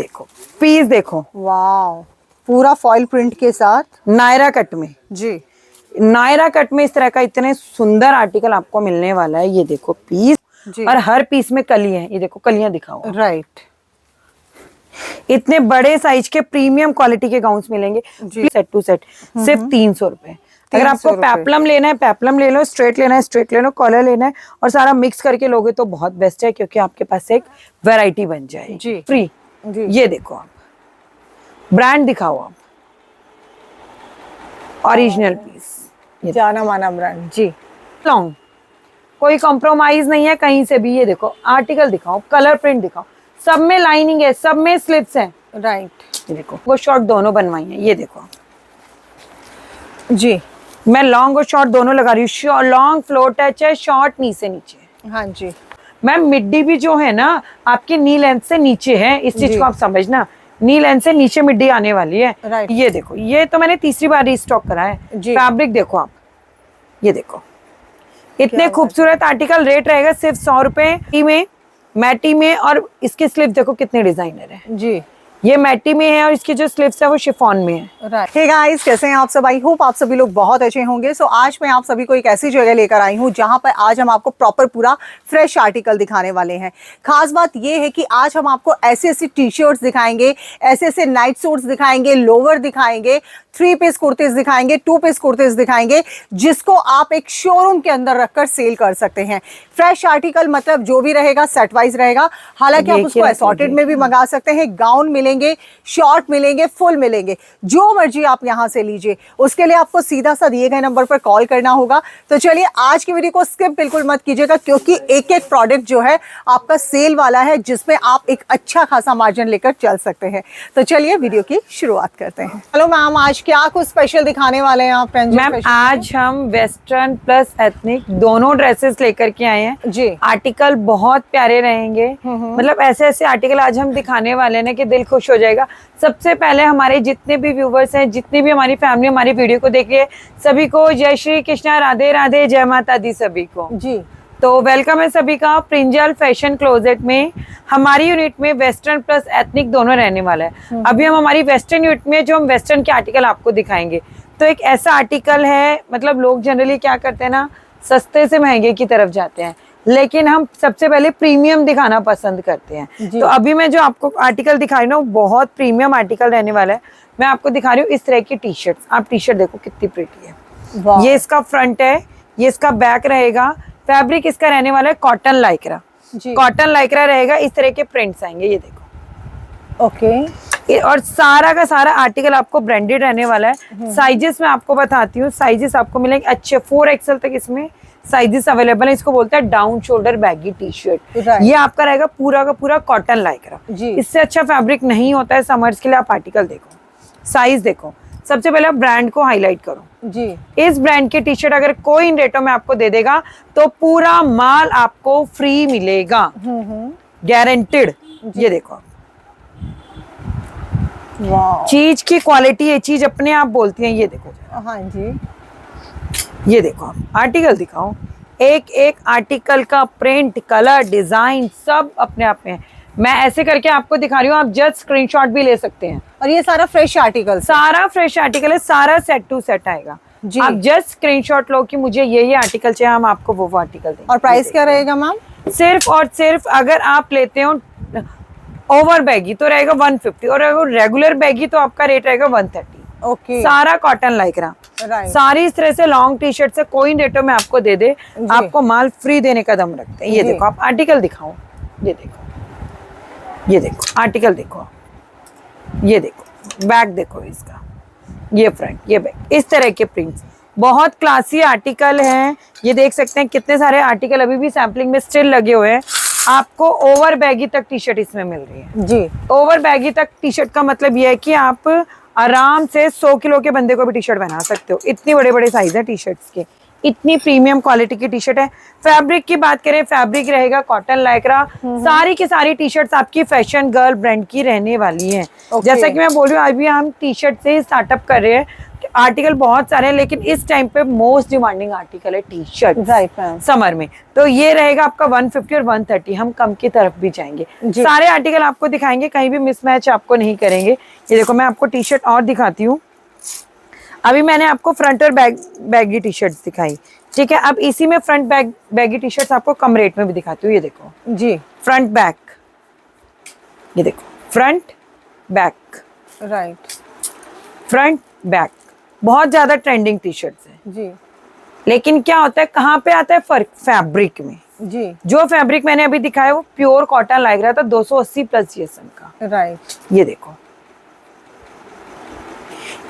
देखो पीस देखो, वाह, पूरा फॉइल प्रिंट के साथ नायरा कट में। जी। नायरा कट में इस तरह का इतने सुंदर आर्टिकल आपको मिलने वाला है। ये देखो पीस जी। और हर पीस में कली है। ये देखो कलियां दिखाओ। राइट। इतने बड़े साइज के प्रीमियम क्वालिटी के गाउन्स मिलेंगे सेट टू सेट सिर्फ 300 रुपए। अगर आपको पेप्लम लेना है पेप्लम ले लो, स्ट्रेट लेना है स्ट्रेट ले लो, कॉलर लेना है और सारा मिक्स करके लोगे तो बहुत बेस्ट है, क्योंकि आपके पास एक वैरायटी बन जाएगी जी। फ्री जी। ये देखो आप, ब्रांड दिखाओ आप, ओरिजिनल पीस, जाना माना ब्रांड। जी। लॉन्ग, कोई कॉम्प्रोमाइज नहीं है कहीं से भी। ये देखो आर्टिकल दिखाओ, कलर प्रिंट दिखाओ, सब में लाइनिंग है, सब में स्लिप्स हैं। राइट। ये देखो वो शॉर्ट दोनों बनवाई हैं। ये देखो जी। मैं लॉन्ग और शॉर्ट दोनों लगा रही हूँ। लॉन्ग फ्लोर टच है, शॉर्ट नी से नीचे। हाँ जी मैम मिड्डी भी जो है ना आपकी नी लेंथ से नीचे है, इस चीज को आप समझना। नी लेंथ से नीचे मिड्डी आने वाली है। राइट। ये देखो, ये तो मैंने तीसरी बार रीस्टॉक करा है। फैब्रिक देखो आप, ये देखो इतने खूबसूरत आर्टिकल। रेट रहेगा सिर्फ 100 रुपए में, मैटी में। और इसके स्लिप देखो कितने डिजाइनर है। जी। ये मैटी में है और इसकी जो स्लिप्स है वो शिफॉन में है। राइट। हे गाइस, कैसे हैं आप सब? आई होप आप सभी लोग बहुत अच्छे होंगे। सो आज मैं आप सभी को एक ऐसी जगह लेकर आई हूँ जहाँ पर आज हम आपको प्रॉपर पूरा फ्रेश आर्टिकल दिखाने वाले हैं। खास बात ये है कि आज हम आपको ऐसे ऐसे टी शर्ट्स दिखाएंगे, ऐसे ऐसे नाइट सूट्स दिखाएंगे, लोवर दिखाएंगे, 3 पीस कुर्तीज दिखाएंगे, 2 पीस कुर्तीज दिखाएंगे, जिसको आप एक शोरूम के अंदर रखकर सेल कर सकते हैं। फ्रेश आर्टिकल मतलब जो भी रहेगा सेट वाइज रहेगा। हालांकि आप उसको असॉर्टेड में भी मंगा सकते हैं। गाउन मिलेंगे, शॉर्ट मिलेंगे, फुल मिलेंगे, जो मर्जी आप यहां से लीजिए। उसके लिए आपको सीधा सा दिए गए नंबर पर कॉल करना होगा। तो चलिए आज की वीडियो को स्किप बिल्कुल मत कीजिएगा, क्योंकि एक एक प्रोडक्ट जो है आपका सेल वाला है, जिसमें आप एक अच्छा खासा मार्जिन लेकर चल सकते हैं। तो चलिए वीडियो की शुरुआत करते हैं। हेलो मैम, आज क्या कुछ स्पेशल दिखाने वाले हैं आप? मैम आज हम वेस्टर्न प्लस एथनिक दोनों ड्रेसेस लेकर के आए हैं जी। आर्टिकल बहुत प्यारे रहेंगे। मतलब ऐसे ऐसे आर्टिकल आज हम दिखाने वाले हैं कि दिल खुश हो जाएगा। सबसे पहले हमारे जितने भी व्यूवर्स हैं, जितनी भी हमारी फैमिली हमारी वीडियो को देख रही है, सभी को जय श्री कृष्णा, राधे राधे, जय माता दी सभी को। जी। तो वेलकम है सभी का प्रिंजल फैशन क्लोजेट में। हमारी यूनिट में वेस्टर्न प्लस एथनिक दोनों रहने वाला है। अभी हम हमारी वेस्टर्न यूनिट में जो हम वेस्टर्न के आर्टिकल आपको दिखाएंगे, तो एक ऐसा आर्टिकल है, मतलब लोग जनरली क्या करते हैं ना, सस्ते से महंगे की तरफ जाते हैं, लेकिन हम सबसे पहले प्रीमियम दिखाना पसंद करते हैं। तो अभी मैं जो आपको आर्टिकल दिखा रही हूँ बहुत प्रीमियम आर्टिकल रहने वाला है। मैं आपको दिखा रही हूँ इस तरह की टी शर्ट। आप टी शर्ट देखो कितनी प्रिटी है। ये इसका फ्रंट है, ये इसका बैक रहेगा। फैब्रिक इसका रहने वाला है कॉटन लाइक्रा। कॉटन लाइक्रा रहेगा। इस तरह के प्रिंट्स आएंगे। ये देखो ओके। और सारा का सारा आर्टिकल आपको ब्रांडेड रहने वाला है। साइजेस मैं आपको बताती हूँ। साइजेस आपको मिलेंगे अच्छे 4XL तक इसमें साइजेस अवेलेबल है। इसको बोलते हैं down shoulder baggy T shirt. ये आपका रहेगा पूरा का पूरा कॉटन लाइक्रा। इससे अच्छा फैब्रिक नहीं होता है समर्स के लिए। आप आर्टिकल देखो, साइज देखो। सबसे पहले ब्रांड को हाईलाइट करो जी। इस ब्रांड के टी शर्ट अगर कोई इन रेटों में आपको दे देगा तो पूरा माल आपको फ्री मिलेगा, गारंटेड। ये देखो चीज की क्वालिटी, ये चीज अपने आप बोलती है। ये देखो। हाँ जी। ये देखो आप आर्टिकल दिखाओ, एक एक आर्टिकल का प्रिंट, कलर, डिजाइन सब अपने आप में है। मैं ऐसे करके आपको दिखा रही हूँ, आप जस्ट स्क्रीनशॉट भी ले सकते हैं। और ये सारा फ्रेश आर्टिकल, सारा फ्रेश आर्टिकल है, सारा सेट टू सेट आएगा जी। आप जस्ट स्क्रीनशॉट लो कि मुझे ये आर्टिकल चाहिए, हम आपको वो आर्टिकल देंगे। और प्राइस क्या रहेगा मैम? सिर्फ और सिर्फ अगर आप लेते हो ओवर बैगी तो रहेगा 150, और अगर रेगुलर बैगी तो आपका रेट रहेगा 130। ओके। सारा कॉटन लाइक्रा, सारी इस तरह से लॉन्ग टी शर्ट से कोई रेटों में आपको दे दे, आपको माल फ्री देने का दम रखते हैं। ये देखो आप आर्टिकल दिखाओ। ये देखो, ये देखो आर्टिकल देखो, ये देखो बैक देखो इसका, ये फ्रंट, ये बैक, इस तरह के प्रिंट्स बहुत क्लासी आर्टिकल हैं। ये देख सकते हैं कितने सारे आर्टिकल अभी भी सैम्पलिंग में स्टिल लगे हुए हैं। आपको ओवर बैगी तक टी शर्ट इसमें मिल रही है जी। ओवर बैगी तक टी शर्ट का मतलब ये है कि आप आराम से 100 किलो के बंदे को भी टी शर्ट बना सकते हो। इतनी बड़े बड़े साइज है टी शर्ट्स के, इतनी प्रीमियम क्वालिटी की टी शर्ट है। फैब्रिक की बात करें, फैब्रिक रहेगा कॉटन लाइक्रा। सारी की सारी टी शर्ट्स आपकी फैशन गर्ल ब्रांड की रहने वाली हैं। जैसा कि मैं बोल रही हूँ, अभी हम टी शर्ट से ही स्टार्टअप कर रहे हैं कि आर्टिकल बहुत सारे हैं, लेकिन इस टाइम पे मोस्ट डिमांडिंग आर्टिकल है T shirt right ma'am. Summer में। तो ये रहेगा आपका 150 और 130, हम कम की तरफ भी जाएंगे। जी। सारे आर्टिकल आपको दिखाएंगे, कहीं भी मिसमैच आपको नहीं करेंगे। ये देखो मैं आपको टी शर्ट और दिखाती हूँ। अभी मैंने आपको फ्रंट और बैगी टी शर्ट दिखाई, ठीक है। अब इसी में फ्रंट बैगी टी शर्ट आपको कम रेट में भी दिखाती हूँ। ये देखो जी। फ्रंट बैक, ये देखो front back, right. Front back, बहुत ज्यादा ट्रेंडिंग टी शर्ट्स है। जी। लेकिन क्या होता है, कहाँ पे आता है फर्क, फैब्रिक में। जी। जो फैब्रिक मैंने अभी दिखाया वो प्योर कॉटन लग रहा था, 280 प्लस जीएसएम का। राइट। ये देखो,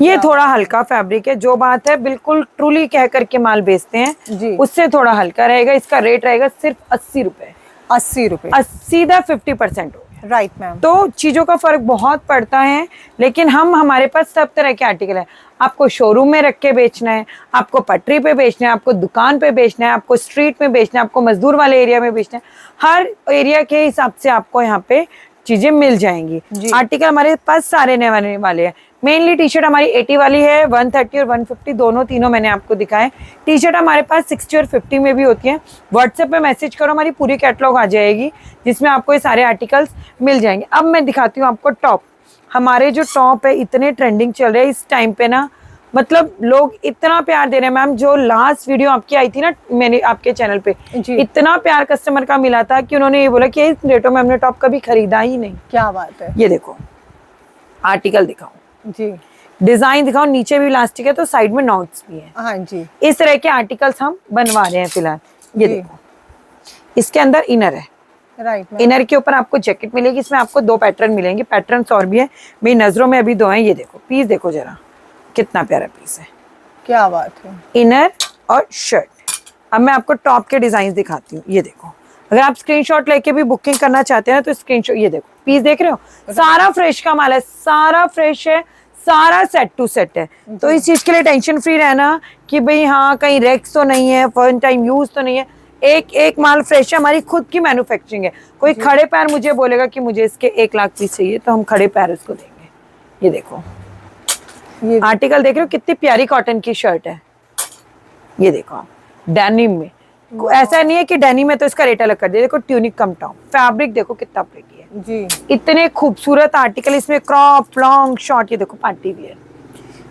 ये थोड़ा हल्का फैब्रिक है। जो बात है बिल्कुल ट्रूली कह करके माल बेचते हैं जी। उससे थोड़ा हल्का रहेगा। इसका रेट रहेगा सिर्फ 80 रुपए। 80 रुपए। 80 का 50% हो गया। Right ma'am. तो चीजों का फर्क बहुत पड़ता है, लेकिन हमारे पास सब तरह के आर्टिकल है। आपको शोरूम में रख के बेचना है, आपको पटरी पे बेचना है, आपको दुकान पे बेचना है, आपको स्ट्रीट में बेचना है, आपको मजदूर वाले एरिया में बेचना है, हर एरिया के हिसाब से आपको यहाँ पे चीजें मिल जाएंगी। आर्टिकल हमारे पास सारे नए वाले हैं। मेनली टी शर्ट हमारी 80 वाली है, 130 और 150 दोनों तीनों मैंने आपको दिखाए। टी शर्ट हमारे पास 60 और 50 में भी होती है। व्हाट्सएप पे मैसेज करो, हमारी पूरी कैटलॉग आ जाएगी जिसमें आपको ये सारे आर्टिकल्स मिल जाएंगे। अब मैं दिखाती हूँ आपको टॉप। हमारे जो टॉप है इतने ट्रेंडिंग चल रहे हैं इस टाइम पे ना, मतलब लोग इतना प्यार दे रहे हैं। मैम जो लास्ट वीडियो आपकी आई थी ना मैंने आपके चैनल पे, इतना प्यार कस्टमर का मिला था कि उन्होंने ये बोला कि इस रेटों में हमने टॉप कभी खरीदा ही नहीं। क्या बात है। ये देखो आर्टिकल दिखाओ जी। डिजाइन दिखाओ, नीचे भी इलास्टिक है तो साइड में नॉट्स भी है। हाँ जी। इस तरह के आर्टिकल्स हम बनवा रहे हैं फिलहाल। ये देखो इसके अंदर इनर है। राइट। इनर के ऊपर आपको जैकेट मिलेगी। इसमें आपको 2 पैटर्न मिलेंगे, पैटर्न्स और भी है, मेरी नजरों में अभी 2 हैं। ये देखो पीस देखो जरा, कितना प्यारा पीस है। क्या बात है। इनर और शर्ट। अब मैं आपको टॉप के डिजाइन दिखाती हूँ। ये देखो, अगर आप स्क्रीनशॉट लेके भी बुकिंग करना चाहते हैं तो स्क्रीनशॉट, ये देखो पीस देख रहे हो, सारा फ्रेश का माल है, सारा फ्रेश है, सारा सेट टू सेट है। तो इस चीज के लिए टेंशन फ्री रहना कि भाई हाँ कहीं रेक्स तो नहीं है, फर्स्ट टाइम यूज तो नहीं है। एक एक माल फ्रेश है, हमारी खुद की मैन्युफैक्चरिंग है। कोई खड़े पैर मुझे बोलेगा कि मुझे इसके 1 लाख पीस चाहिए तो हम खड़े पैर उसको देंगे। ये देखो ये आर्टिकल देख रहे हो, कितनी प्यारी कॉटन की शर्ट है। ये देखो आप डेनिम में, ऐसा नहीं है कि डेनिम में तो इसका रेट अलग कर दिया। देखो ट्यूनिक कम टॉप, फैब्रिक देखो कितना प्रिटी है जी। इतने खूबसूरत आर्टिकल। इसमें क्रॉप लॉन्ग शॉर्ट, ये देखो पार्टी वियर,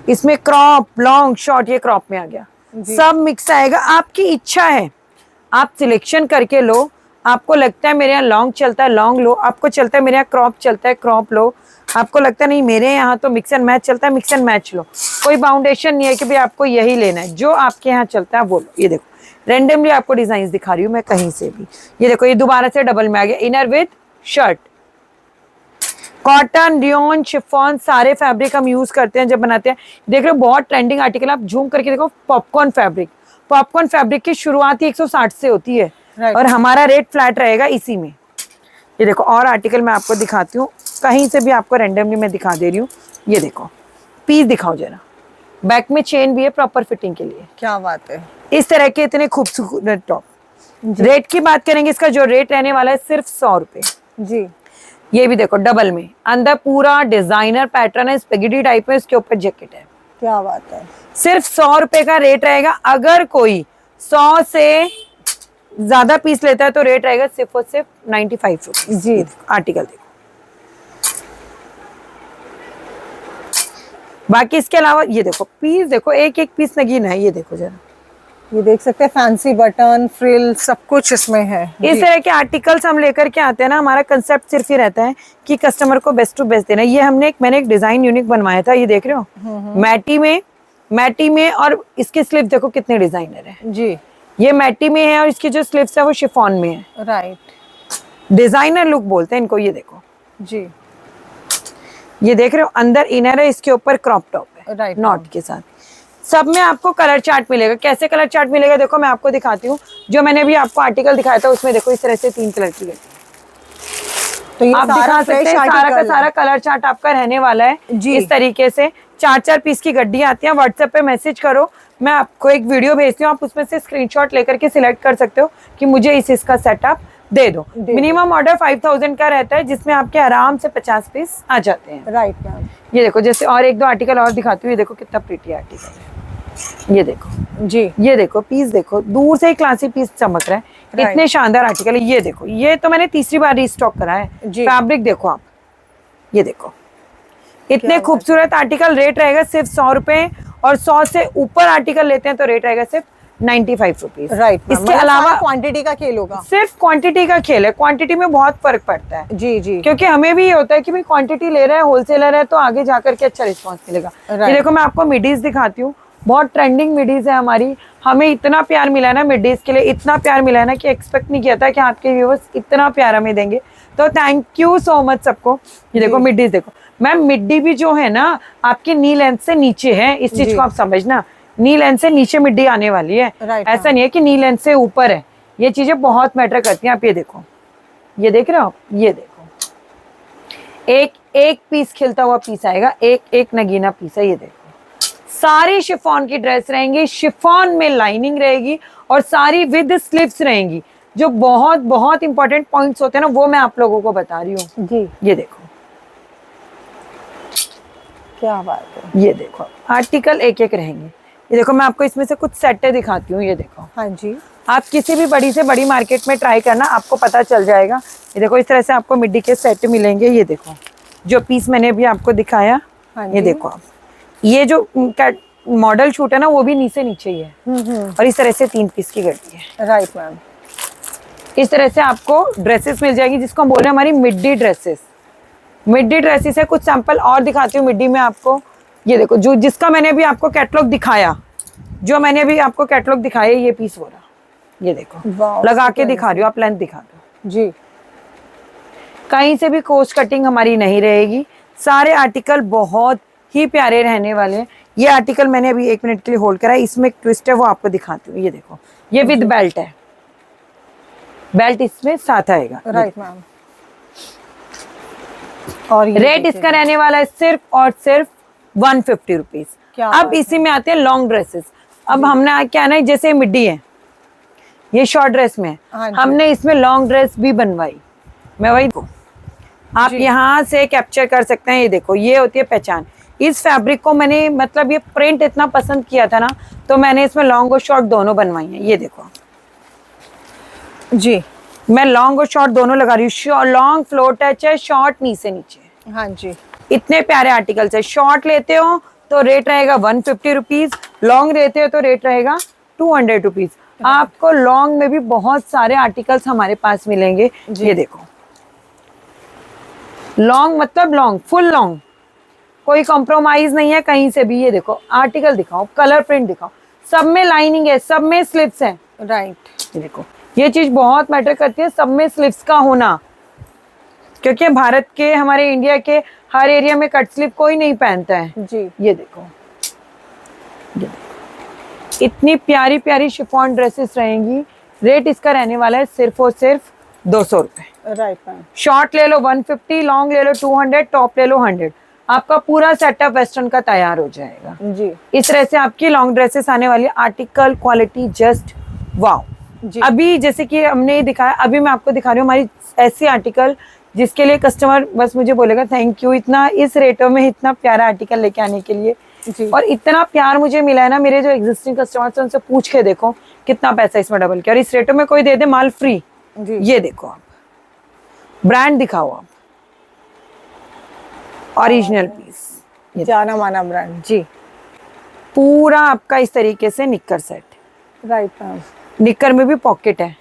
इसमें क्रॉप लॉन्ग शॉर्ट, ये क्रॉप में आ गया, सब मिक्स आएगा। आपकी इच्छा है, आप सिलेक्शन करके लो। आपको लगता है मेरे यहाँ लॉन्ग चलता है लॉन्ग लो, आपको चलता है मेरे यहाँ क्रॉप चलता है क्रॉप लो, आपको लगता है नहीं मेरे यहाँ तो मिक्स एंड मैच चलता है मिक्स एंड मैच लो। कोई बाउंडेशन नहीं है कि भाई आपको यही लेना है, जो आपके यहाँ चलता है वो लो। ये देखो रेंडमली आपको डिजाइन दिखा रही हूँ मैं कहीं से भी। ये देखो ये दोबारा से डबल में आ गया, inner with shirt. Cotton, rayon, chiffon सारे फैब्रिक हम यूज करते हैं जब बनाते हैं। देख रहे हो बहुत ट्रेंडिंग आर्टिकल, आप झूम करके देखो। पॉपकॉर्न फैब्रिक, पॉपकॉर्न फैब्रिक की शुरुआत ही 160 से होती है और हमारा रेट फ्लैट रहेगा इसी में। ये देखो और आर्टिकल मैं आपको दिखाती हूँ, कहीं से भी आपको रैंडमली मैं दिखा दे रही हूँ। ये देखो पीस दिखाओ जरा, बैक में चेन भी है प्रॉपर फिटिंग के लिए। क्या बात है। इस तरह के इतने खूबसूरत टॉप। रेट की बात करेंगे, इसका जो रेट रहने वाला है सिर्फ 100 रुपए जी। ये भी देखो डबल में, अंदर पूरा डिजाइनर पैटर्न है, स्पेगेटी टाइप में, इसके ऊपर जैकेट है। क्या बात है। सिर्फ 100 रुपए का रेट रहेगा। अगर कोई 100 से ज्यादा पीस लेता है तो रेट रहेगा सिर्फ और सिर्फ 95 रुपए जी। आर्टिकल देखो, बाकी इसके अलावा ये देखो पीस देखो, एक एक पीस नगीन है। ये देखो जरा, ये देख सकते हैं फैंसी बटन फ्रिल सब कुछ इसमें है। इस तरह के आर्टिकल्स हम लेकर के आते हैं ना, हमारा कंसेप्ट सिर्फ ही रहता है कि कस्टमर को बेस्ट टू बेस्ट देना। ये मैंने एक डिजाइन यूनिक बनवाया था, ये देख रहे हो मैटी में और इसके स्लीव देखो कितने डिजाइनर है जी। ये मैटी में है और इसकी जो स्लीव्स है वो शिफॉन में है। राइट, डिजाइनर लुक बोलते हैं इनको। ये देखो जी, ये देख रहे हो अंदर इनर है, इसके ऊपर क्रॉप टॉप है राइट नॉट के साथ। सब में आपको कलर चार्ट मिलेगा। कैसे कलर चार्ट मिलेगा देखो मैं आपको दिखाती हूँ। जो मैंने अभी आपको आर्टिकल दिखाया था उसमें देखो इस तरह से 3 कलर की गई, तो ये आप दिखा सकते हैं सारा का सारा कलर चार्ट आपका रहने वाला है जी। इस तरीके से 4-4 पीस की गड्डी आती है। व्हाट्सएप पे मैसेज करो, मैं आपको एक वीडियो भेजती हूँ, आप उसमें से स्क्रीनशॉट लेकर के सिलेक्ट कर सकते हो कि मुझे इसका सेटअप दे दो। मिनिमम ऑर्डर 5000 का रहता है, जिसमें आपके आराम से 50 पीस आ जाते हैं। Right ma'am. ये देखो, जैसे और एक दो आर्टिकल और दिखाती हूँ। ये देखो कितना प्रीटी आर्टिकल है, ये देखो जी, ये देखो पीस, देखो दूर से ही क्लासी पीस चमक रहा है, Right. इतने शानदार आर्टिकल है। ये देखो, ये तो मैंने तीसरी बार रीस्टॉक करा है। जी। फैब्रिक देखो आप, ये देखो क्या इतने बात खूबसूरत आर्टिकल। रेट रहेगा सिर्फ 100 रुपए, और 100 से ऊपर आर्टिकल लेते हैं तो रेट रहेगा सिर्फ 95 रुपीज। राइट। इसके अलावा क्वांटिटी का खेल होगा। सिर्फ क्वांटिटी का खेल है, क्वांटिटी में बहुत फर्क पड़ता है। जी जी। क्योंकि हमें भी ये होता है कि भाई क्वांटिटी ले रहा है, होलसेलर है, तो आगे जाकर के अच्छा रिस्पांस मिलेगा। Right. ये देखो मैं आपको मिडीज दिखाती हूँ, बहुत ट्रेंडिंग मिडीज है हमारी। हमें इतना प्यार मिला है ना मिडीज के लिए, इतना प्यार मिला है ना कि एक्सपेक्ट नहीं किया था कि आपके व्यूअर्स इतना प्यार हमें देंगे। तो थैंक यू सो मच सबको। ये देखो मिडीज देखो मैम, मिड्डी भी जो है ना आपकी नी लेंथ से नीचे है, इस चीज जी। को आप समझना। नी लेंथ से नीचे मिड्डी आने वाली है, Right, ऐसा नहीं है कि नी लेंथ से ऊपर है। ये चीजें बहुत मैटर करती हैं। आप ये देखो, ये देख रहे हो आप, ये देखो एक एक पीस खिलता हुआ पीस आएगा, एक एक नगीना पीस है। ये देखो सारी शिफॉन की ड्रेस रहेंगी, शिफॉन में लाइनिंग रहेगी, और सारी विद स्लीव्स रहेंगी। जो बहुत बहुत इंपॉर्टेंट पॉइंट्स होते हैं ना, वो मैं आप लोगों को बता रही हूँ। जी, ये देखो, क्या बात है। ये देखो आर्टिकल एक एक रहेंगे। ये देखो मैं आपको इसमें से कुछ सेटें दिखाती हूँ। ये देखो, हाँ जी। आप किसी भी बड़ी से बड़ी मार्केट में ट्राई करना, आपको पता चल जाएगा। ये देखो इस तरह से आपको मिड्डी के सेट मिलेंगे। ये देखो जो पीस मैंने अभी आपको दिखाया, हाँ ये जी। देखो आप, ये जो मॉडल शूट है ना, वो भी नीचे नीचे ही है। और इस तरह से 3 पीस की गड्डी है। Right ma'am. इस तरह से आपको ड्रेसेस मिल जाएगी, जिसको हम बोल रहे हैं हमारी मिड्डी ड्रेसेस। मिड्डी ड्रेसेस है, कुछ सैंपल और दिखाती हूँ मिड्डी में आपको। ये देखो जो जिसका मैंने अभी आपको कैटलॉग दिखाया, जो मैंने अभी आपको कैटलॉग दिखाया, ये पीस हो रहा। ये देखो वाह, लगा के दिखा रही हूँ, आप लेंथ दिखा दो। जी। कहीं से भी कोस्ट कटिंग हमारी नहीं रहेगी। सारे आर्टिकल बहुत ही प्यारे रहने वाले हैं। ये आर्टिकल मैंने अभी 1 मिनट के लिए होल्ड करा है, इसमें एक ट्विस्ट है, वो आपको दिखाती हूँ। ये देखो ये विद बेल्ट है, बेल्ट इसमें साथ आएगा। Right ma'am. और रेट इसका रहने वाला है सिर्फ और सिर्फ 150 रुपीज। क्या अब इसी में आते हैं लॉन्ग ड्रेसेस। अब हमने क्या ना, जैसे मिड्डी है, ये शॉर्ट ड्रेस में हाँ जी। हमने इसमें लॉन्ग ड्रेस भी बनवाई। मैं वही आप यहाँ से कैप्चर कर सकते हैं। ये देखो ये होती है पहचान। इस फैब्रिक को मैंने मतलब ये प्रिंट इतना पसंद किया था ना, तो मैंने इसमें लॉन्ग और शॉर्ट दोनों बनवाई हैं। ये देखो जी, मैं लॉन्ग और शॉर्ट दोनों लगा रही हूँ। लॉन्ग फ्लोर टच है, शॉर्ट नीचे नीचे। हाँ जी। इतने प्यारे आर्टिकल्स है। शॉर्ट लेते हो तो रेट रहेगा 150 रुपीज, लॉन्ग लेते हो तो रेट रहेगा 200 रुपीज। आपको लॉन्ग में भी बहुत सारे आर्टिकल्स हमारे पास मिलेंगे। ये देखो लॉन्ग मतलब लॉन्ग, फुल लॉन्ग, कोई कॉम्प्रोमाइज नहीं है कहीं से भी। ये देखो आर्टिकल दिखाओ, कलर प्रिंट दिखाओ, सब में लाइनिंग है, सब में स्लिप्स है। राइट। ये देखो ये चीज बहुत मैटर करती है, सब में स्लिप्स का होना, क्योंकि भारत के, हमारे इंडिया के हर एरिया में कट स्लिप कोई नहीं पहनता है। जी। ये देखो इतनी प्यारी प्यारी शिफॉन ड्रेसेस रहेंगी। रेट इसका रहने वाला है सिर्फ और सिर्फ 200 रुपए। Right ma'am. शॉर्ट ले लो 150, लॉन्ग ले लो 200, टॉप ले लो 100। आपका पूरा सेटअप वेस्टर्न का तैयार हो जाएगा। जी इस तरह से आपकी लॉन्ग ड्रेसेस आने वाली। Article quality just wow. जी। अभी जैसे कि हमने दिखाया, अभी मैं आपको दिखा रही हूँ हमारी ऐसी आर्टिकल जिसके लिए कस्टमर बस मुझे बोलेगा थैंक यू, इतना इस रेटों में इतना प्यारा आर्टिकल लेके आने के लिए। जी। और इतना प्यार मुझे मिला है ना, मेरे जो एग्जिस्टिंग कस्टमर्स हैं उनसे पूछ के देखो कितना पैसा इसमें डबल किया, और इस रेटों में कोई दे दे माल फ्री। जी। ये देखो आप, ब्रांड दिखाओ आप, ओरिजिनल पीस, जाना माना ब्रांड। जी। पूरा आपका इस तरीके से निक्कर सेट। Right ma'am. निक्कर में भी पॉकेट है,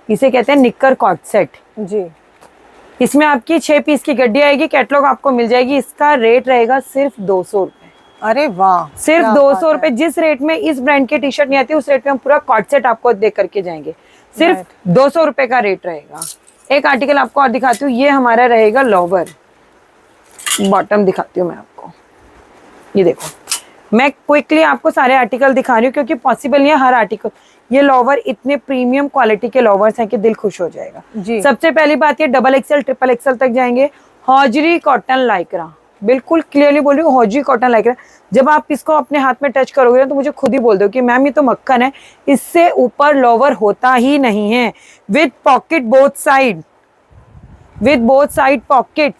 इसे कहते हैं निक्कर कॉट सेट। जी। इसमें आपकी 6 पीस की गड्डी आएगी, कैटलॉग आपको मिल जाएगी। इसका रेट रहेगा सिर्फ 200 रुपए। अरे वाह, सिर्फ क्या 200 बात रुपए। जिस रेट में इस ब्रांड की टी शर्ट नहीं आती, उस रेट में हम पूरा कॉट सेट आपको दे करके जाएंगे। सिर्फ 200 रुपए का रेट रहेगा। एक आर्टिकल आपको और दिखाती हूँ, ये हमारा रहेगा लोवर। बॉटम दिखाती हूँ मैं आपको। ये देखो मैं क्विकली आपको सारे आर्टिकल दिखा रही हूँ क्योंकि पॉसिबल नहीं है हर आर्टिकल। ये लोवर इतने प्रीमियम क्वालिटी के लोवर्स हैं कि दिल खुश हो जाएगा। जी। सबसे पहली बात, ये डबल एक्सएल ट्रिपल एक्सएल तक जाएंगे। हॉजरी कॉटन लाइक्रा, बिल्कुल क्लियरली बोल रही हूँ, हौजी कॉटन लाइक्रा। जब आप इसको अपने हाथ में टच करोगे ना तो मुझे खुद ही बोल दो कि मैम ये तो मक्खन है, इससे ऊपर लोवर होता ही नहीं है। With pocket both side, with both side pocket.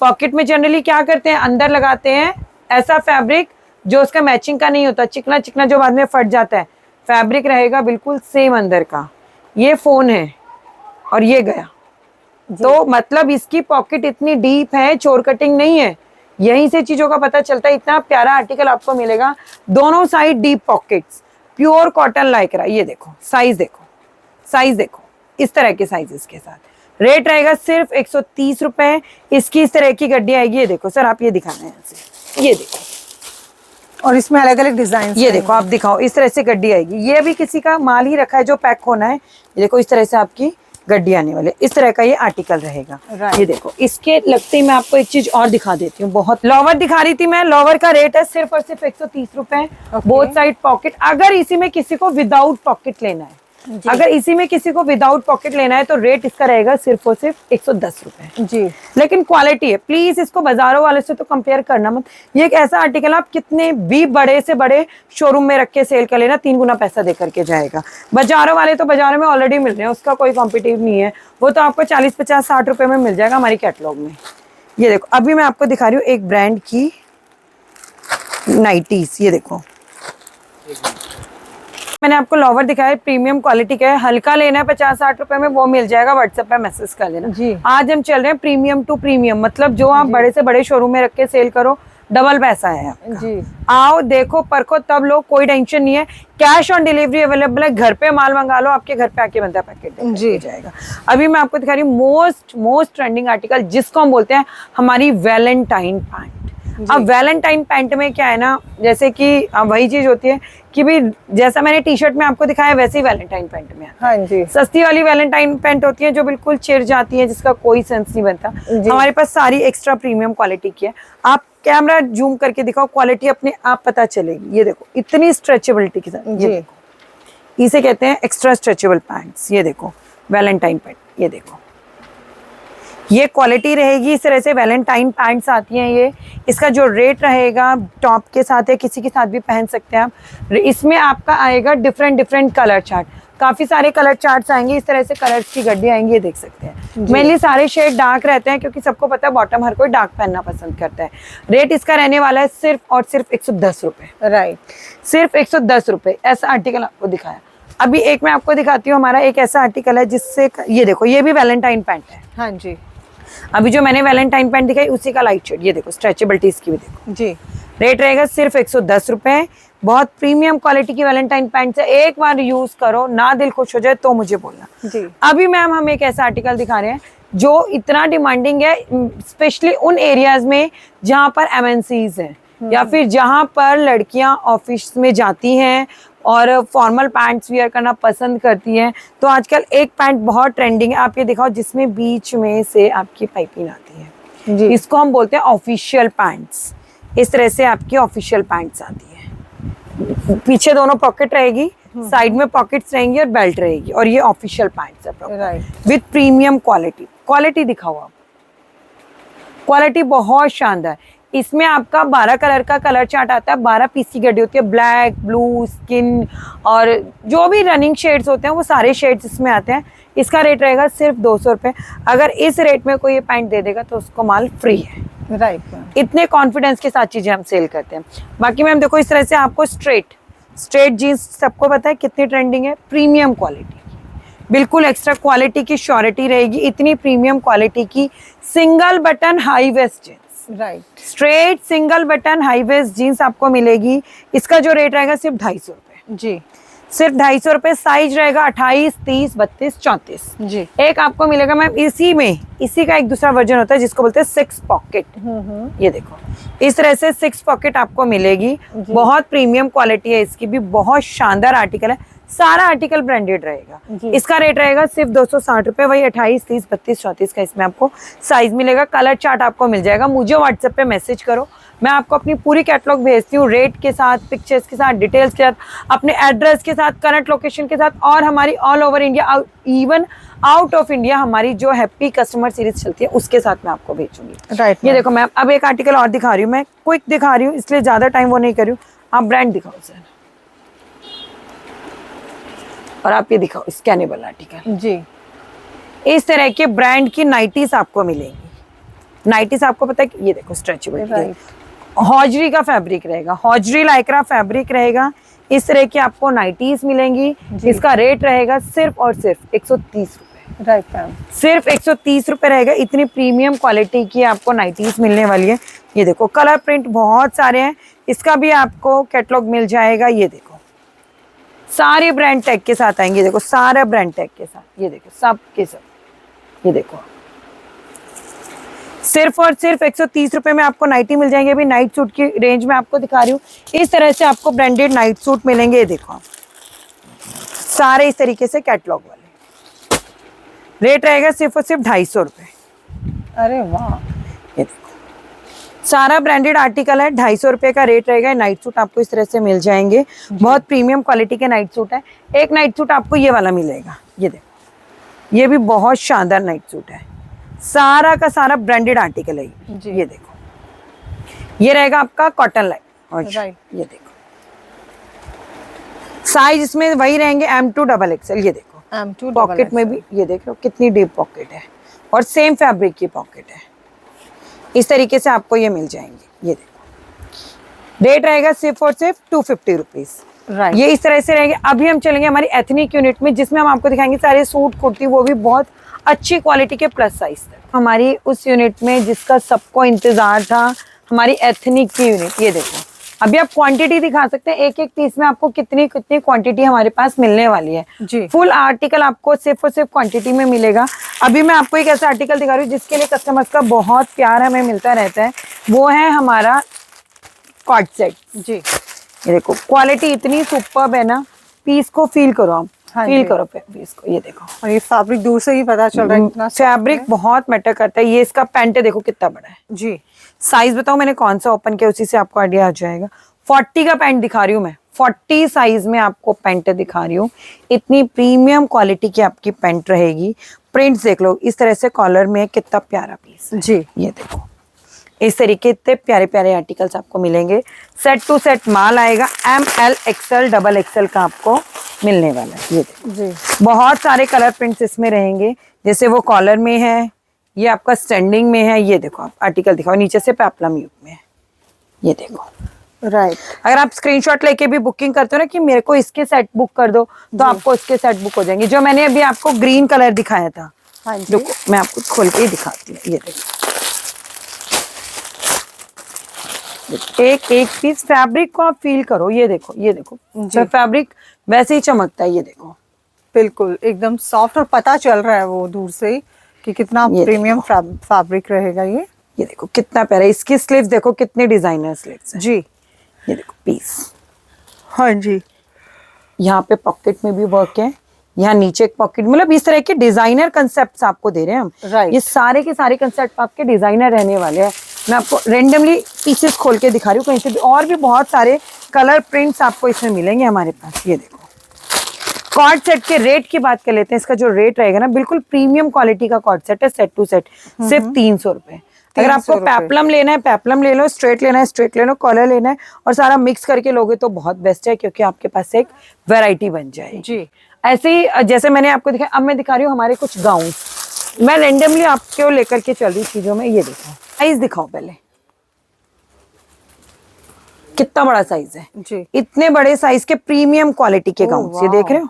Pocket में जनरली क्या करते हैं, अंदर लगाते हैं ऐसा फैब्रिक जो उसका मैचिंग का नहीं होता, चिकना चिकना जो बाद में फट जाता है। फैब्रिक रहेगा बिल्कुल सेम अंदर का। ये फोन है और ये गया, तो मतलब इसकी पॉकेट इतनी डीप है, चोर कटिंग नहीं है। यहीं से चीजों का पता चलता है। इतना प्यारा आर्टिकल आपको मिलेगा, दोनों side deep pockets, pure cotton Lycra. ये देखो साइज, देखो साइज, देखो इस तरह के साइजेस के साथ। रेट रहेगा सिर्फ 130 रुपए। इसकी इस तरह की गड्डी आएगी। ये देखो सर, आप ये दिखाना है ऐसे, ये देखो, और इसमें अलग अलग डिजाइन, ये देखो आप दिखाओ, इस तरह से गड्डी आएगी। ये भी किसी का माल ही रखा है जो पैक होना है। ये देखो इस तरह से आपकी गड्डी आने वाले, इस तरह का ये आर्टिकल रहेगा। ये देखो, इसके लगते ही मैं आपको एक चीज और दिखा देती हूँ। बहुत लोवर दिखा रही थी मैं, लोवर का रेट है सिर्फ और सिर्फ 130 रुपए। Both side pocket. अगर इसी में किसी को विदाउट पॉकेट लेना है, अगर इसी में किसी को विदाउट पॉकेट लेना है तो रेट इसका रहेगा सिर्फ और सिर्फ 110 रुपए जी। लेकिन क्वालिटी है, प्लीज इसको बाजारों वाले से तो कंपेयर करना मत। ये एक ऐसा आर्टिकल आप कितने भी बड़े से बड़े शोरूम में रख के सेल कर लेना, 3 गुना पैसा दे करके जाएगा। बाजारों वाले तो बाजारों में ऑलरेडी मिल रहे हैं, उसका कोई कॉम्पिटिटिव नहीं है। वो तो आपको 40, 50, 60 रुपए में मिल जाएगा हमारी कैटलॉग में। ये देखो, अभी मैं आपको दिखा रही हूँ एक ब्रांड की नाइटीज। ये देखो, मैंने आपको लोवर दिखाया, प्रीमियम क्वालिटी का है। हल्का लेना है 50-60 रुपए में, वो मिल जाएगा, व्हाट्सएप पे मैसेज कर लेना जी। आज हम चल रहे हैं प्रीमियम टू प्रीमियम, मतलब जो आप बड़े से बड़े शोरूम में रख के सेल करो, डबल पैसा है आपका। जी। आओ देखो परखो, तब लो, कोई टेंशन नहीं है। कैश ऑन डिलीवरी अवेलेबल है, घर पे माल मंगा लो, आपके घर पे आके बनता पैकेट जी जाएगा। अभी मैं आपको दिखा रही हूँ मोस्ट ट्रेंडिंग आर्टिकल, जिसको हम बोलते हैं हमारी वैलेंटाइन पैंट। अब वैलेंटाइन पैंट में क्या है ना, जैसे कि वही चीज होती है कि भी जैसा मैंने टी शर्ट में आपको दिखाया वैसे ही वैलेंटाइन पैंट में हाँ जी। सस्ती वाली वैलेंटाइन पैंट होती है जो बिल्कुल चिर जाती है, जिसका कोई सेंस नहीं बनता। हमारे पास सारी एक्स्ट्रा प्रीमियम क्वालिटी की है। आप कैमरा जूम करके दिखाओ, क्वालिटी अपने आप पता चलेगी। ये देखो, इतनी स्ट्रेचेबिलिटी के साथ। ये देखो, इसे कहते हैं एक्स्ट्रा स्ट्रेचेबल पैंट्स। ये देखो वैलेंटाइन पैंट, ये देखो, ये क्वालिटी रहेगी। इस तरह से वैलेंटाइन पैंट्स आती हैं ये। इसका जो रेट रहेगा, टॉप के साथ है, किसी के साथ भी पहन सकते हैं आप। इसमें आपका आएगा डिफरेंट कलर चार्ट, काफी सारे कलर चार्ट्स आएंगे। इस तरह से कलर्स की गड्डी आएंगी, ये देख सकते हैं। मेनली सारे शेड डार्क रहते हैं क्योंकि सबको पता है बॉटम हर कोई डार्क पहनना पसंद करता है। रेट इसका रहने वाला है सिर्फ और सिर्फ 110 रुपए। राइट, सिर्फ 110 रुपए। ऐसा आर्टिकल आपको दिखाया। अभी एक मैं आपको दिखाती हूँ, हमारा एक ऐसा आर्टिकल है जिससे, ये देखो, ये भी वैलेंटाइन पैंट है। हाँ जी। अभी जो मैंने वैलेंटाइन पैंट दिखाई उसी का लाइट शेड। ये देखो, स्ट्रेचेबिलिटी इसकी भी देखो जी। रेट रहेगा सिर्फ 110 रुपए। बहुत प्रीमियम क्वालिटी की वैलेंटाइन पैंट है। एक बार यूज करो, ना दिल खुश हो जाए तो मुझे बोलना जी। अभी मैम हम एक ऐसा आर्टिकल दिखा रहे हैं जो इतना डिमांडिंग है, स्पेशली उन एरियाज में जहां पर एमएनसीज हैं या फिर जहां पर लड़कियां ऑफिस में जाती हैं और फॉर्मल पैंट्स वियर करना पसंद करती हैं। तो आजकल एक पैंट बहुत ट्रेंडिंग है, आप ये दिखाओ, जिसमें बीच में से आपकी पाइपिंग आती है जी। इसको हम बोलते हैं ऑफिशियल पैंट्स। इस तरह से आपकी ऑफिशियल पैंट्स आती है। पीछे दोनों पॉकेट रहेगी, साइड में पॉकेट्स रहेंगी और बेल्ट रहेगी, और ये ऑफिशियल पैंट्स है right. With premium quality. Quality दिखाओ आप, क्वालिटी बहुत शानदार। इसमें आपका 12 कलर का कलर चार्ट आता है, 12 पीस की गड्डी होती है, ब्लैक, ब्लू, स्किन और जो भी रनिंग शेड्स होते हैं वो सारे शेड्स इसमें आते हैं। इसका रेट रहेगा सिर्फ 200 रुपए। अगर इस रेट में कोई ये पैंट दे देगा तो उसको माल फ्री है। राइट। इतने कॉन्फिडेंस के साथ चीजें हम सेल करते हैं। बाकी मैम देखो, इस तरह से आपको स्ट्रेट जीन्स सबको पता है कितनी ट्रेंडिंग है, प्रीमियम क्वालिटी, बिल्कुल एक्स्ट्रा क्वालिटी की श्योरिटी रहेगी। इतनी प्रीमियम क्वालिटी की single button high waist jeans, right, straight single button high waist jeans आपको मिलेगी। इसका जो रेट रहेगा सिर्फ 250 रुपए जी। सिर्फ 250 रुपए। साइज रहेगा 28, 30, 32, 34 जी। एक आपको मिलेगा मैम इसी का एक दूसरा वर्जन होता है जिसको बोलते हैं 6 पॉकेट। ये देखो, इस तरह से 6 पॉकेट आपको मिलेगी। बहुत प्रीमियम क्वालिटी है इसकी भी, बहुत शानदार आर्टिकल है। सारा आर्टिकल ब्रांडेड रहेगा। इसका रेट रहेगा सिर्फ 260 रुपए। वही 28, 30, 32, 34 का इसमें आपको साइज मिलेगा। कलर चार्ट आपको मिल जाएगा। मुझे व्हाट्सएप पे मैसेज करो, मैं आपको अपनी पूरी कैटलॉग भेजती हूँ, रेट के साथ, पिक्चर्स के साथ, डिटेल्स के साथ, अपने एड्रेस के साथ, करंट लोकेशन के साथ, और हमारी all over India, even out of India हमारी जो हैप्पी कस्टमर सीरीज चलती है उसके साथ मैं आपको भेजूंगी। राइट, ये देखो मैम, अब एक आर्टिकल और दिखा रही हूँ मैं, क्विक दिखा रही हूँ इसलिए ज्यादा टाइम वो नहीं कर रही हूँ। आप ब्रांड दिखाओ सर, और आप ये दिखाओ स्कैनेबल आर्टिकल। जी, इस तरह के ब्रांड की नाइटीज आपको मिलेंगी। नाइटीज आपको पता है कि ये देखो स्ट्रेचेबल, राइट, हॉजरी का फैब्रिक रहेगा, हॉजरी लाइक्रा फैब्रिक रहेगा। इस तरह की आपको नाइटीज मिलेंगी। इसका रेट रहेगा सिर्फ और सिर्फ 130 रुपए। राइट मैम, सिर्फ 130 रुपए रहेगा। इतनी प्रीमियम क्वालिटी की आपको नाइटीज मिलने वाली है। ये देखो कलर प्रिंट बहुत सारे हैं, इसका भी आपको कैटलॉग मिल जाएगा। ये देखो सारे ब्रांड टैग के साथ आएंगे, देखो सारा ब्रांड टैग के साथ, ये देखो सब के सब। ये देखो सिर्फ और सिर्फ 130 रुपए में आपको नाइटी मिल जाएंगे। अभी नाइट सूट की रेंज में आपको दिखा रही हूँ। इस तरह से आपको ब्रांडेड नाइट सूट मिलेंगे। ये देखो आप सारे इस तरीके से कैटलॉग वाले। रेट रहेगा सिर्फ और सिर्फ 250 रुपए। अरे वाह, ये देखो सारा ब्रांडेड आर्टिकल है, 250 रुपए का रेट रहेगा। नाइट सूट आपको इस तरह से मिल जाएंगे। बहुत प्रीमियम क्वालिटी के नाइट सूट है। एक नाइट सूट आपको ये वाला मिलेगा। ये देखो ये भी बहुत शानदार नाइट सूट है, सारा का सारा ब्रांडेड आर्टिकल है जी। ये देखो ये रहेगा आपका कॉटन लाइट। और राइट, ये देखो साइज इसमें वही रहेंगे M2 XXL। ये देखो M2 पॉकेट में भी ये देखो कितनी डीप पॉकेट है, और सेम फैब्रिक की पॉकेट है। इस तरीके से आपको ये मिल जाएंगे। ये देखो रेट रहेगा सिर्फ और सिर्फ 250 रुपीज। राइट, ये इस तरह से रहेंगे। अभी हम चलेंगे हमारी एथनिक यूनिट में, जिसमें हम आपको दिखाएंगे सारे सूट कुर्ती, वो भी बहुत अच्छी क्वालिटी के प्लस साइज तक। हमारी उस यूनिट में जिसका सबको इंतजार था, हमारी एथनिक की यूनिट। ये देखो अभी आप क्वांटिटी दिखा सकते हैं, एक एक पीस में आपको कितनी कितनी क्वांटिटी हमारे पास मिलने वाली है। जी, फुल आर्टिकल आपको सिर्फ और सिर्फ क्वांटिटी में मिलेगा। अभी मैं आपको एक ऐसा आर्टिकल दिखा रही हूँ जिसके लिए कस्टमर्स का बहुत प्यार हमें मिलता रहता है, वो है हमारा कॉर्ड सेट। जी, ये देखो क्वालिटी इतनी सुपर्ब है ना, पीस को फील करो आप, हाँ फील जी। करो पीस को। ये देखो और ये फैब्रिक दूर से ही पता चल रहा है कितना फैब्रिक बहुत मैटर करता है। ये इसका पैंट है, देखो कितना बड़ा है। जी, साइज बताओ मैंने कौन सा ओपन किया, उसी से आपको आइडिया आ जाएगा। 40 का पैंट दिखा रही हूँ मैं, 40 साइज में आपको पैंट दिखा रही हूँ। इतनी प्रीमियम क्वालिटी की आपकी पैंट रहेगी। प्रिंट्स देख लो इस तरह से कॉलर में, कितना प्यारा पीस है। जी, ये देखो इस तरीके इतने प्यारे प्यारे आर्टिकल्स आपको मिलेंगे। सेट टू सेट माल आएगा, ML XL XXL का आपको मिलने वाला है। ये देखो जी, बहुत सारे कलर प्रिंट्स इसमें रहेंगे, जैसे वो कॉलर में है, ये आपका स्टैंडिंग में है। ये देखो आप आर्टिकल दिखाओ, नीचे से पेप्लम यूक में है। ये देखो राइट, अगर आप स्क्रीनशॉट लेके भी बुकिंग करते हो ना कि मेरे को इसके सेट बुक कर दो, तो आपको इसके सेट बुक हो जाएंगे। जो मैंने अभी आपको ग्रीन कलर दिखाया था, हाँ जी, देखो मैं आपको खोल के ही दिखाती हूँ। ये देखो एक एक पीस फैब्रिक को आप फील करो। ये देखो जी। फैब्रिक वैसे ही चमकता है। ये देखो बिल्कुल एकदम सॉफ्ट, और पता चल रहा है वो दूर से ही कि कितना ये प्रीमियम फैब्रिक रहेगा ये। ये देखो कितना प्यारा, इसकी स्लीव्स देखो कितने डिजाइनर स्लीव्स हैं। जी, ये देखो पीस, हाँ जी, यहाँ पे पॉकेट में भी वर्क है, यहाँ नीचे एक पॉकेट, मतलब इस तरह के डिजाइनर कंसेप्ट आपको दे रहे हैं हम। Right. ये सारे के सारे कंसेप्ट आपके डिजाइनर रहने वाले हैं। मैं आपको रेंडमली पीसेस खोल के दिखा रही हूँ कहीं से भी, और भी बहुत सारे कलर प्रिंट्स आपको इसमें मिलेंगे हमारे पास। ये देखो कॉर्ड सेट के रेट की बात कर लेते हैं। इसका जो रेट रहेगा ना, बिल्कुल प्रीमियम क्वालिटी का कॉर्ड सेट है, सेट टू सेट, सिर्फ 300 रुपए। अगर आपको 300 रुपए। पेप्लम लेना है पेप्लम ले लो, स्ट्रेट लेना है स्ट्रेट ले लो, कॉलर लेना है और सारा मिक्स करके लोगे तो बहुत बेस्ट है, क्योंकि आपके पास एक वैरायटी बन जाएगी। जी, ऐसे ही जैसे मैंने आपको दिखाया, अब मैं दिखा रही हूँ हमारे कुछ गाउन। मैं रेंडमली आपको लेकर के चल रही चीजों में। ये देखो साइज दिखाओ पहले, कितना बड़ा साइज है। जी, इतने बड़े साइज के प्रीमियम क्वालिटी के ओह, गाउन, ये देख रहे हो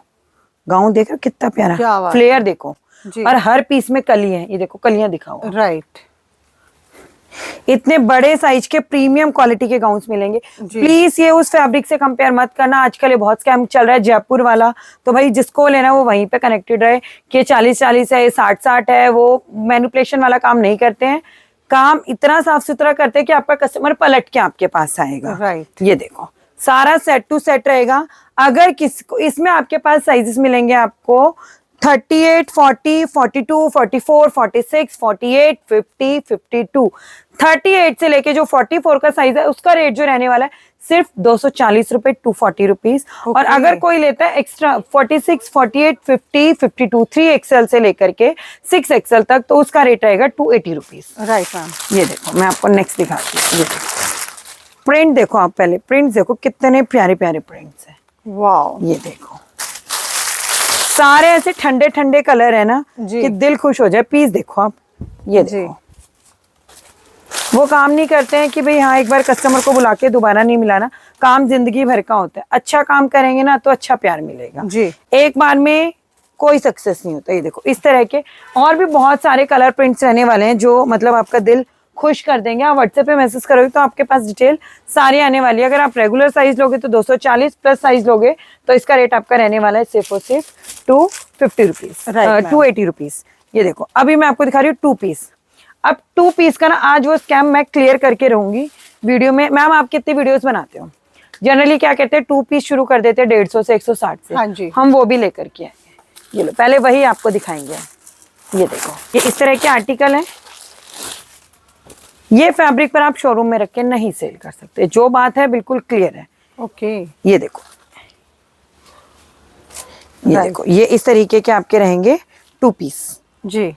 गाउन, देख रहे हो कितना क्या प्यारा बात फ्लेयर देखो, जी। और हर पीस में कली है। ये देखो कलियां दिखाओ। राइट, इतने बड़े साइज के प्रीमियम क्वालिटी के गाउन्स मिलेंगे। जी। प्लीज ये उस फैब्रिक से कंपेयर मत करना, आजकल ये बहुत स्कैम चल रहा है जयपुर वाला, तो भाई जिसको लेना है वो वहीं पे कनेक्टेड रहे कि 40-40 है, 60-60 है। वो मैनिपुलेशन वाला काम नहीं करते हैं, काम इतना साफ सुथरा करते हैं कि आपका कस्टमर पलट के आपके पास आएगा। राइट, ये देखो सारा सेट टू सेट रहेगा। अगर किसको इसमें आपके पास साइजेस मिलेंगे आपको 38, 40, 42, 44, 46, 48, 50, 52। 38 से लेके जो 44 का साइज है उसका रेट जो रहने वाला है सिर्फ 240 रुपए, 240 रुपीज। और अगर कोई लेता है एक्स्ट्रा 46, 48, 50, 52, 3XL से लेकर के 6XL तक, तो उसका रेट रहेगा 280 रुपीज। Right ma'am. ये देखो, मैं आपको नेक्स्ट दिखाती हूँ। ये देखो प्रिंट देखो, आप पहले प्रिंट देखो, कितने प्यारे प्यारे प्रिंट्स हैं। वाओ, ये देखो सारे ऐसे ठंडे ठंडे कलर है ना कि दिल खुश हो जाए। पीस देखो आप, ये देखो। वो काम नहीं करते हैं कि भाई हाँ एक बार कस्टमर को बुला के दोबारा नहीं मिलाना, काम जिंदगी भर का होता है। अच्छा काम करेंगे ना तो अच्छा प्यार मिलेगा जी। एक बार में कोई सक्सेस नहीं होता। ये देखो इस तरह के और भी बहुत सारे कलर प्रिंट्स रहने वाले हैं जो मतलब आपका दिल खुश कर देंगे। आप व्हाट्सएप पे मैसेज करोगे तो आपके पास डिटेल सारी आने वाली है। अगर आप रेगुलर साइज लोगे तो 240 प्लस साइज लोगे तो इसका रेट आपका रहने वाला है सिर्फ और सिर्फ 250 रुपीज, 280 रुपीज। ये देखो अभी मैं आपको दिखा रही हूँ 2 पीस। अब 2 पीस का ना आज वो स्कैम मैं क्लियर करके रहूंगी वीडियो में। मैम आप कितनी वीडियोस बनाते हो? जनरली क्या कहते हैं 2 पीस शुरू कर देते हैं 150 से 160 से। हाँ जी। हम वो भी लेकर के आएंगे। ये लो पहले वही आपको दिखाएंगे। ये देखो ये इस तरह के आर्टिकल हैं। ये फैब्रिक पर आप शोरूम में रख के नहीं सेल कर सकते, जो बात है बिल्कुल क्लियर है। ओके। ये देखो, ये देखो ये इस तरीके के आपके रहेंगे 2 पीस जी।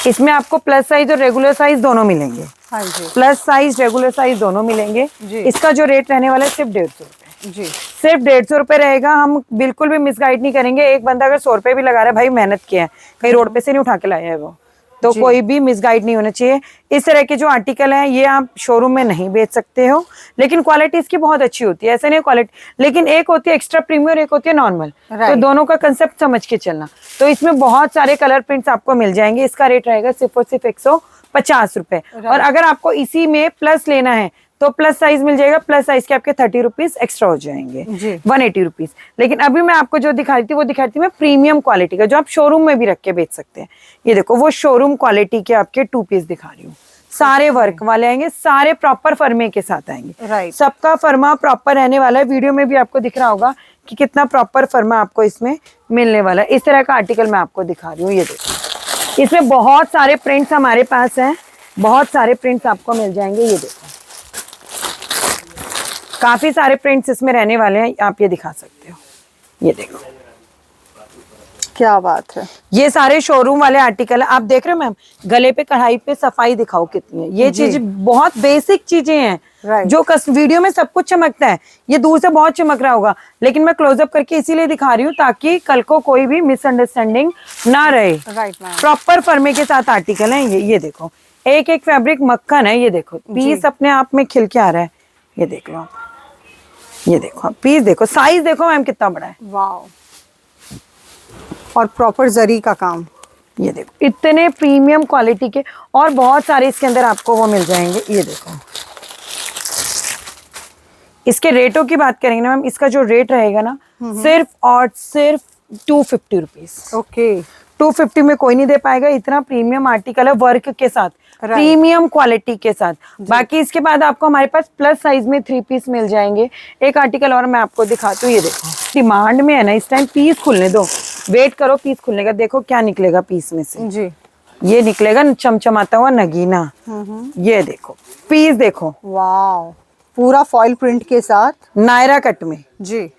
इसमें आपको प्लस साइज और रेगुलर साइज दोनों मिलेंगे। हाँ जी। प्लस साइज रेगुलर साइज दोनों मिलेंगे जी। इसका जो रेट रहने वाला है सिर्फ 150 रुपए जी। सिर्फ 150 रुपए रहेगा। हम बिल्कुल भी मिसगाइड नहीं करेंगे। एक बंदा अगर 100 रुपए भी लगा रहा है, भाई मेहनत किया है, कहीं रोड पे से नहीं उठा के लाया है वो, तो कोई भी मिसगाइड नहीं होना चाहिए। इस तरह के जो आर्टिकल हैं ये आप शोरूम में नहीं बेच सकते हो, लेकिन क्वालिटी इसकी बहुत अच्छी होती है। ऐसे नहीं क्वालिटी, लेकिन एक होती है एक्स्ट्रा प्रीमियम और एक होती है नॉर्मल, तो दोनों का कंसेप्ट समझ के चलना। तो इसमें बहुत सारे कलर प्रिंट्स आपको मिल जाएंगे। इसका रेट रहेगा सिर्फ और सिर्फ 150 रुपए। और अगर आपको इसी में प्लस लेना है तो प्लस साइज मिल जाएगा। प्लस साइज के आपके 30 रुपीज एक्स्ट्रा हो जाएंगे, 180 रुपीज। लेकिन अभी मैं आपको जो दिखा रही थी वो दिखा रही थी मैं प्रीमियम क्वालिटी का, जो आप शोरूम में भी रख के बेच सकते हैं। ये देखो वो शोरूम क्वालिटी के आपके 2 पीस दिखा रही हूँ। सारे वर्क वाले आएंगे, सारे प्रॉपर फर्मे के साथ आएंगे। सबका फर्मा प्रॉपर रहने वाला है। वीडियो में भी आपको दिख रहा होगा कि कितना प्रॉपर फर्मा आपको इसमें मिलने वाला है। इस तरह का आर्टिकल मैं आपको दिखा रही हूँ। ये देखो इसमें बहुत सारे प्रिंट्स हमारे पास हैं, बहुत सारे प्रिंट्स आपको मिल जाएंगे। ये देखो काफी सारे प्रिंट्स इसमें रहने वाले हैं, आप ये दिखा सकते हो। ये देखो क्या बात है। ये सारे शोरूम वाले आर्टिकल है। आप देख रहे हो मैम, गले पे कढ़ाई पे सफाई दिखाओ कितनी है। ये चीज बहुत बेसिक चीजें हैं जो वीडियो में सब कुछ चमकता है, ये दूर से बहुत चमक रहा होगा, लेकिन मैं क्लोजअप करके इसीलिए दिखा रही हूँ ताकि कल को कोई भी मिसअंडरस्टैंडिंग ना रहे। प्रॉपर फर्मे के साथ आर्टिकल है ये देखो एक एक फैब्रिक मक्खन है। ये देखो पीस अपने आप में खिल के आ रहा है। ये देख लो आप, ये देखो पीस देखो, साइज देखो मैम कितना बड़ा है। वाओ। और प्रॉपर जरी का काम। ये देखो इतने प्रीमियम क्वालिटी के, और बहुत सारे इसके अंदर आपको वो मिल जाएंगे। ये देखो इसके रेटों की बात करेंगे ना मैम, इसका जो रेट रहेगा ना सिर्फ और सिर्फ 250 रुपीज। ओके। 250 में कोई नहीं दे पाएगा। इतना प्रीमियम आर्टिकल है वर्क के साथ, प्रीमियम क्वालिटी के साथ। बाकी इसके बाद आपको हमारे पास प्लस साइज में 3 पीस मिल जाएंगे। एक आर्टिकल और मैं आपको दिखाती हूँ। ये देखो डिमांड में है ना इस टाइम, पीस खुलने दो, वेट करो पीस खुलने का। देखो क्या निकलेगा पीस में से जी। ये निकलेगा चमचमाता हुआ नगीना। ये देखो पीस देखो, वाओ, पूरा फॉइल प्रिंट के साथ नायरा कट में जी।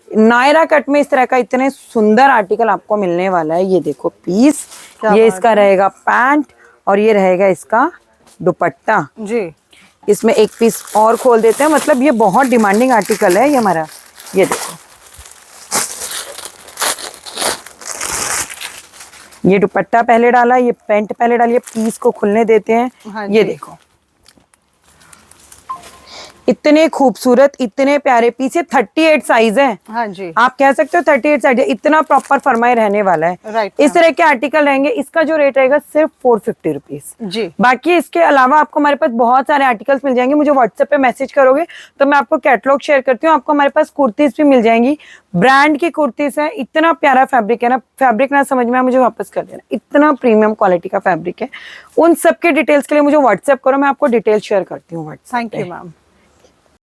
नायरा कट में इस तरह का इतने सुंदर आर्टिकल आपको मिलने वाला है। ये देखो पीस, ये इसका रहेगा पैंट और ये रहेगा इसका दुपट्टा जी। इसमें एक पीस और खोल देते हैं, मतलब ये बहुत डिमांडिंग आर्टिकल है ये हमारा। ये देखो ये दुपट्टा पहले डाला, ये पैंट पहले डालिए, पीस को खुलने देते हैं। हाँ ये देखो इतने खूबसूरत इतने प्यारे पीस। 38 साइज है। हाँ जी। आप कह सकते हो 38 साइज है। इतना प्रॉपर फरमाई रहने वाला है। इस तरह के आर्टिकल रहेंगे। इसका जो रेट रहेगा सिर्फ 450 रुपीज जी। बाकी इसके अलावा आपको हमारे पास बहुत सारे आर्टिकल्स मिल जाएंगे। मुझे व्हाट्सएप पे मैसेज करोगे तो मैं आपको कैटलॉग शेयर करती हूँ। आपको हमारे पास कुर्तीज भी मिल जाएंगी, ब्रांड की कुर्तीज है। इतना प्यारा फैब्रिक है ना, फैब्रिक ना समझ में मुझे वापस कर देना, इतना प्रीमियम क्वालिटी का फैब्रिक है। उन सबके डिटेल्स के लिए मुझे व्हाट्सएप करो, मैं आपको डिटेल शेयर करती हूँ। Thank you ma'am.